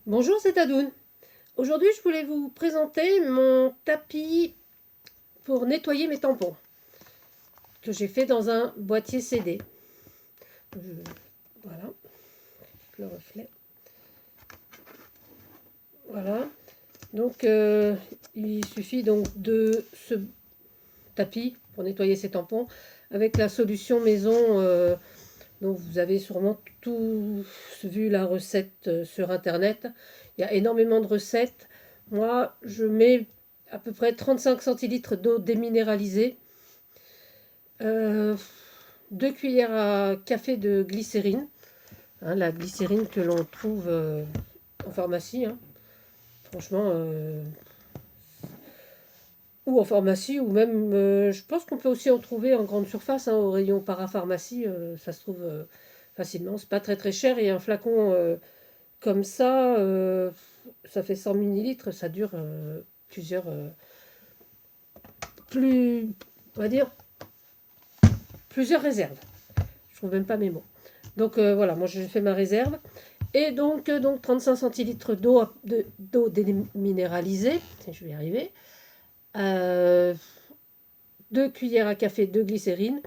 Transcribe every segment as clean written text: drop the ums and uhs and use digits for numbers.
Bonjour, c'est Adoun. Aujourd'hui, je voulais vous présenter mon tapis pour nettoyer mes tampons que j'ai fait dans un boîtier CD. Voilà, le reflet. Voilà. Donc, il suffit donc de ce tapis pour nettoyer ses tampons avec la solution maison. Donc, vous avez sûrement tous vu la recette sur Internet. Il y a énormément de recettes. Moi, je mets à peu près 35 centilitres d'eau déminéralisée, euh, 2 cuillères à café de glycérine, hein, la glycérine que l'on trouve en pharmacie, hein, franchement, ou en pharmacie, ou même, je pense qu'on peut aussi en trouver en grande surface, hein, au rayon parapharmacie, ça se trouve facilement, c'est pas très très cher, et un flacon comme ça fait 100 millilitres, ça dure plusieurs, plus, on va dire, plusieurs réserves. Je trouve même pas mes mots. Donc voilà, moi j'ai fait ma réserve. Et donc 35 centilitres d'eau déminéralisée, si je vais y arriver. Euh, 2 cuillères à café de glycérine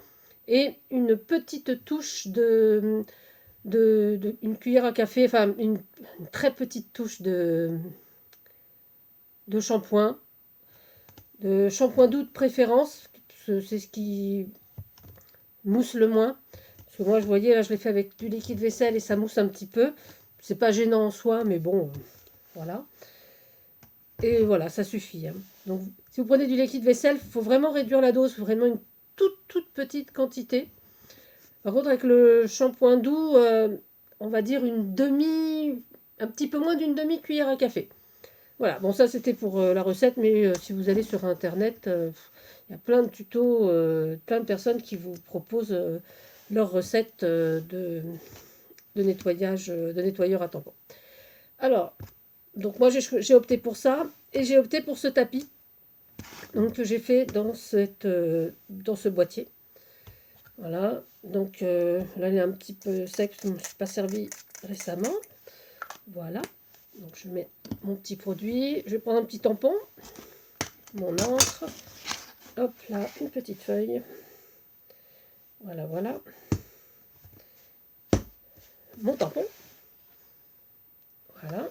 et une petite touche une cuillère à café, enfin une très petite touche de shampoing, doux de préférence, c'est ce qui mousse le moins. Parce que moi, je voyais, là, je l'ai fait avec du liquide vaisselle et ça mousse un petit peu. C'est pas gênant en soi, mais bon, voilà. Et voilà, ça suffit, hein. Donc, si vous prenez du liquide vaisselle, il faut vraiment réduire la dose, vraiment une toute petite quantité. Par contre, avec le shampoing doux, on va dire un petit peu moins d'une demi-cuillère à café. Voilà, bon, ça c'était pour la recette, mais si vous allez sur internet, il y a plein de tutos, plein de personnes qui vous proposent leurs recettes de nettoyage, de nettoyeur à tampon. Alors, donc moi j'ai opté pour ça et j'ai opté pour ce tapis donc, que j'ai fait dans ce boîtier. Voilà, donc là il est un petit peu sec, je ne me suis pas servi récemment. Voilà, donc je mets mon petit produit, je vais prendre un petit tampon, mon encre, hop là, une petite feuille. Voilà, voilà, mon tampon. Voilà,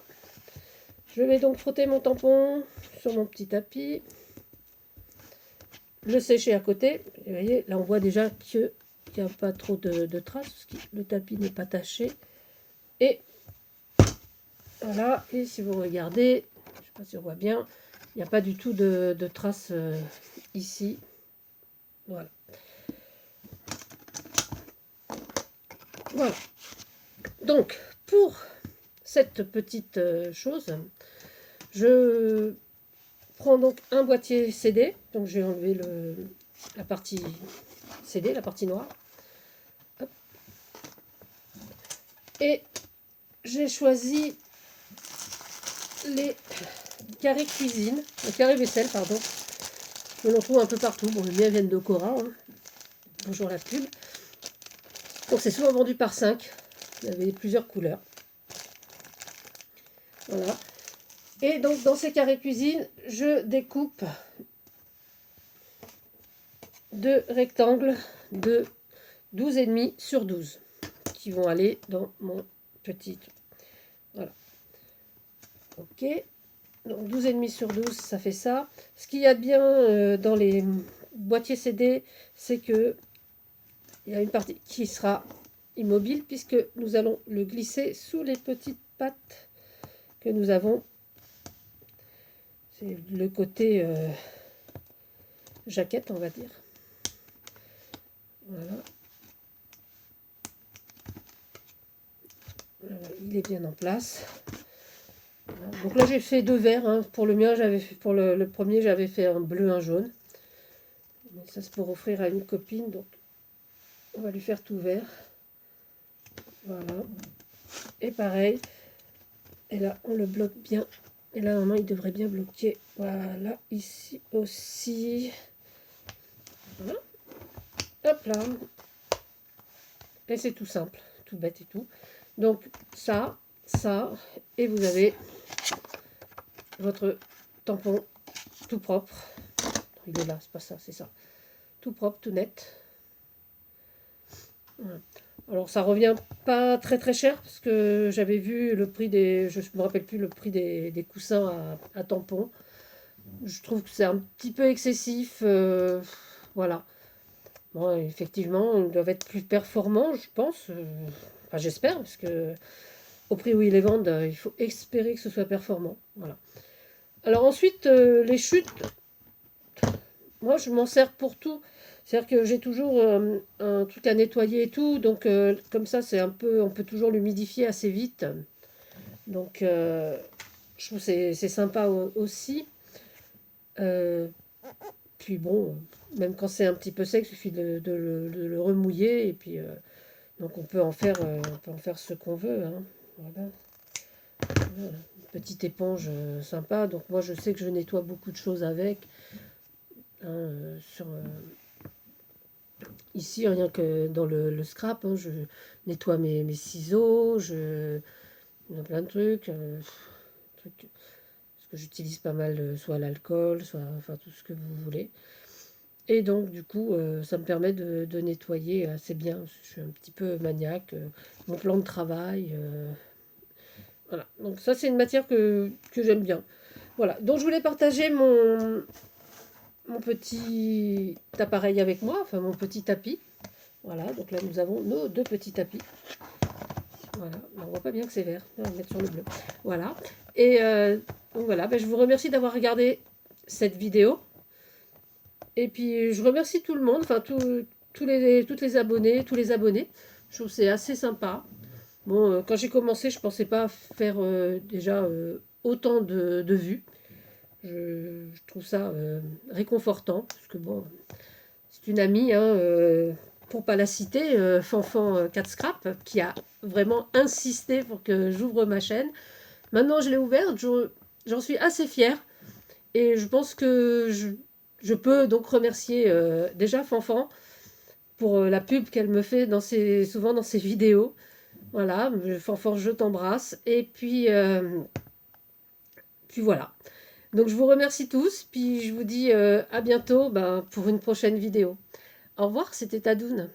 je vais donc frotter mon tampon sur mon petit tapis, le sécher à côté. Et vous voyez, là on voit déjà qu'il n'y a pas trop de traces, le tapis n'est pas taché. Et voilà, et si vous regardez, je ne sais pas si on voit bien, il n'y a pas du tout de traces ici. Voilà. Voilà. Donc, pour cette petite chose, je prends donc un boîtier CD. Donc, j'ai enlevé la partie CD, la partie noire. Hop. Et j'ai choisi les carrés cuisine, les carrés vaisselle, pardon. On en trouve un peu partout. Bon, les miens viennent de Cora. Hein. Bonjour la pub. Donc, c'est souvent vendu par 5. Il y avait plusieurs couleurs. Voilà. Et donc, dans ces carrés cuisine, je découpe 2 rectangles de 12,5 sur 12 qui vont aller dans mon petit. Voilà. Ok. Donc 12,5 sur 12, ça fait ça. Ce qu'il y a de bien dans les boîtiers CD, c'est que il y a une partie qui sera immobile puisque nous allons le glisser sous les petites pattes que nous avons. C'est le côté jaquette, on va dire. Voilà. Il est bien en place. Voilà. Donc là j'ai fait 2 verts. Hein. Pour le mien, pour le premier, j'avais fait un bleu, un jaune. Mais ça c'est pour offrir à une copine, donc on va lui faire tout vert. Voilà. Et pareil. Et là on le bloque bien. Et là normalement il devrait bien bloquer. Voilà, ici aussi. Voilà. Hop là. Et c'est tout simple, tout bête et tout. Donc ça, ça, et vous avez votre tampon tout propre. Il est là, c'est pas ça, c'est ça. Tout propre, tout net. Voilà. Alors ça revient pas très très cher parce que j'avais vu le prix des, je me rappelle plus le prix des coussins à tampons. Je trouve que c'est un petit peu excessif, voilà. Bon, effectivement, ils doivent être plus performants, je pense. Enfin, j'espère parce que au prix où ils les vendent, il faut espérer que ce soit performant. Voilà. Alors ensuite, les chutes, moi je m'en sers pour tout. C'est-à-dire que j'ai toujours un truc à nettoyer et tout, donc comme ça c'est un peu, on peut toujours l'humidifier assez vite. Donc je trouve que c'est sympa aussi. Euh, Puis bon, même quand c'est un petit peu sec, il suffit de le remouiller et puis donc on peut en faire ce qu'on veut, hein. Voilà. Voilà. Une petite éponge sympa. Donc moi je sais que je nettoie beaucoup de choses avec. Hein, ici, rien que dans le scrap, hein, je nettoie mes ciseaux, il y a plein de trucs, parce que j'utilise pas mal soit l'alcool, soit enfin tout ce que vous voulez. Et donc du coup, ça me permet de nettoyer assez bien. Je suis un petit peu maniaque. Mon plan de travail, voilà. Donc ça, c'est une matière que j'aime bien. Voilà. Donc je voulais partager mon petit appareil avec moi, enfin mon petit tapis. Voilà, donc là nous avons nos deux petits tapis. Voilà, on voit pas bien que c'est vert, on va le mettre sur le bleu. Voilà, et donc voilà, ben, je vous remercie d'avoir regardé cette vidéo. Et puis je remercie tout le monde, enfin toutes les abonnés, tous les abonnés. Je trouve que c'est assez sympa. Bon, quand j'ai commencé, je pensais pas faire déjà autant de vues. Je trouve ça réconfortant, parce que bon, c'est une amie, hein, pour pas la citer, Fanfan 4 Scrap, qui a vraiment insisté pour que j'ouvre ma chaîne. Maintenant, je l'ai ouverte, j'en suis assez fière. Et je pense que je peux donc remercier déjà Fanfan pour la pub qu'elle me fait souvent dans ses vidéos. Voilà, Fanfan, je t'embrasse. Et puis voilà. Donc je vous remercie tous, puis je vous dis à bientôt ben, pour une prochaine vidéo. Au revoir, c'était Tadoun.